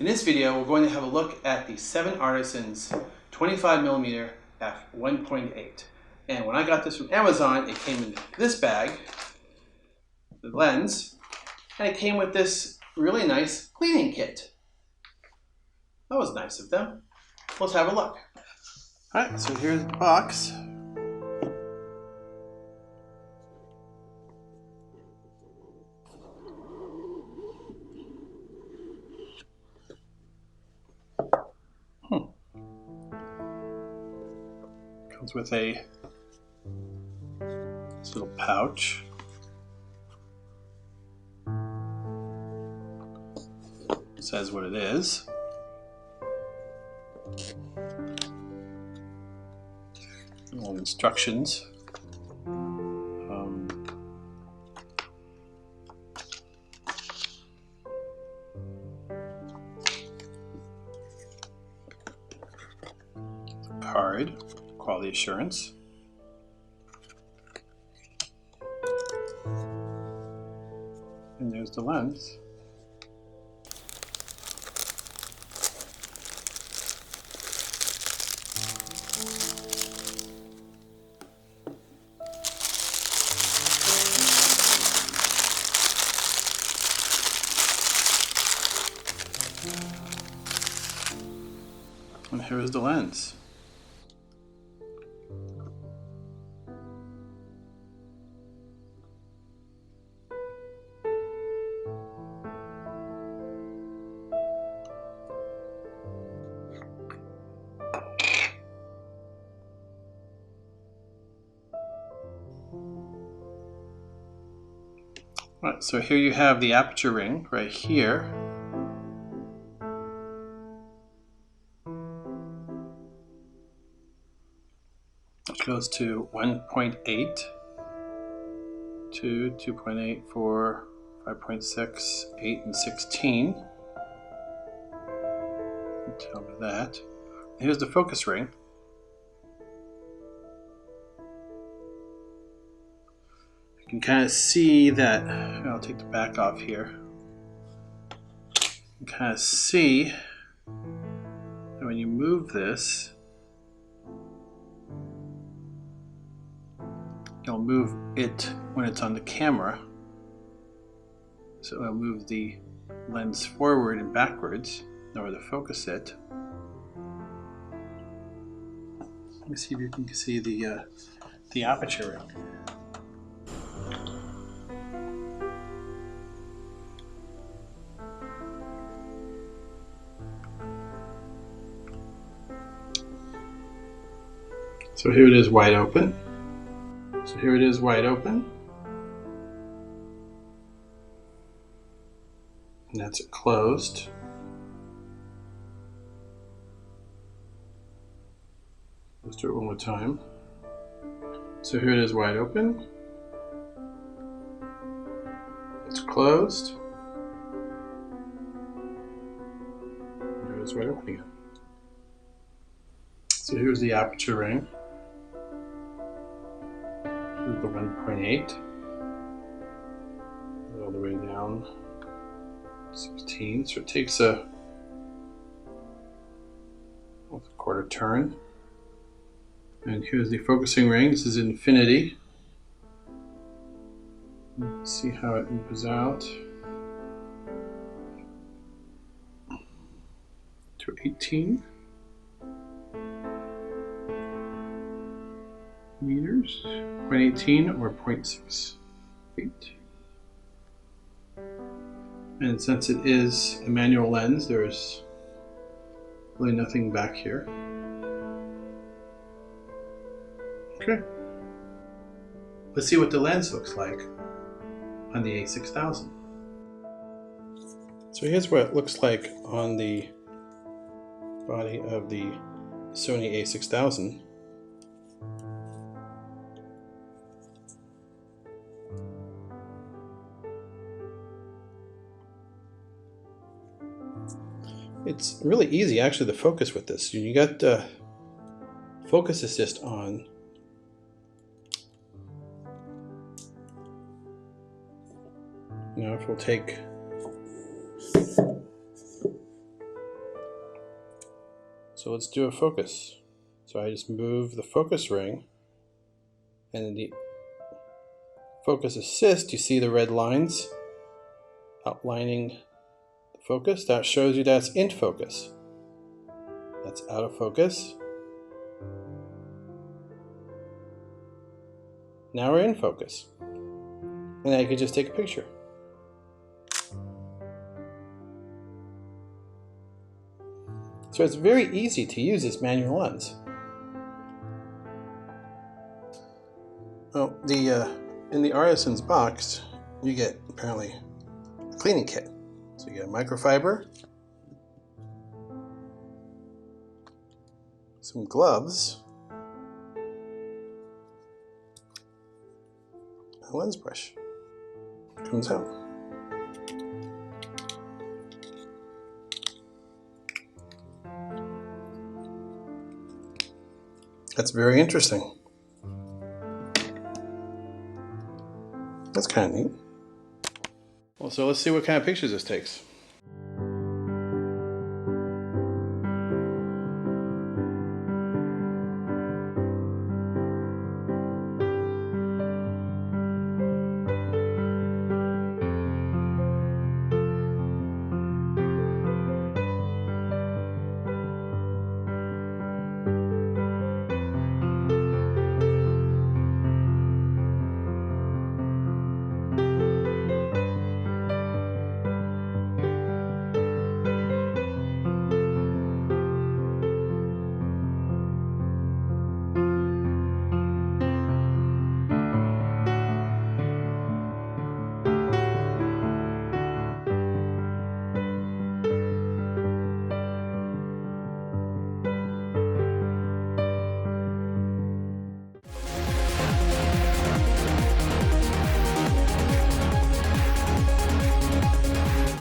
In this video, we're going to have a look at the 7Artisans 25mm f1.8. And when I got this from Amazon, it came in this bag, the lens, and it came with this really nice cleaning kit. That was nice of them. Let's have a look. All right, so here's the box. Comes with this little pouch. It says what it is. All instructions. Card, quality assurance. And there's the lens. And here is the lens. Right, so here you have the aperture ring right here. It goes to 1.8, 2, 2.8, 4, 5.6, 8, and 16. Tell me that. Here's the focus ring. You can kind of see that. I'll take the back off here. You can kind of see that when you move this, it'll move it when it's on the camera. So it'll move the lens forward and backwards in order to focus it. Let me see if you can see the aperture ring. So here it is wide open. So here it is wide open. And that's it closed. Let's do it one more time. So here it is wide open. It's closed. Here it is wide open again. So here's the aperture ring. Here's the 1.8. All the way down 16. So it takes a quarter turn. And here's the focusing ring. This is infinity. Let's see how it moves out to 18 meters, 0.18 or 0.6 feet. And since it is a manual lens, there's really nothing back here. Okay. Let's see what the lens looks like on the A6000. So here's what it looks like on the body of the Sony A6000. It's really easy actually to focus with this. You got focus assist on. Now if we'll take So let's do a focus. So I just move the focus ring, and in the focus assist, you see the red lines outlining the focus. That shows you that's in focus. That's out of focus. Now we're in focus. And now you can just take a picture. So it's very easy to use this manual lens. Well, in the Artisans box, you get apparently a cleaning kit. So you get a microfiber, some gloves, a lens brush. Comes out. That's very interesting. That's kind of neat. Well, so let's see what kind of pictures this takes.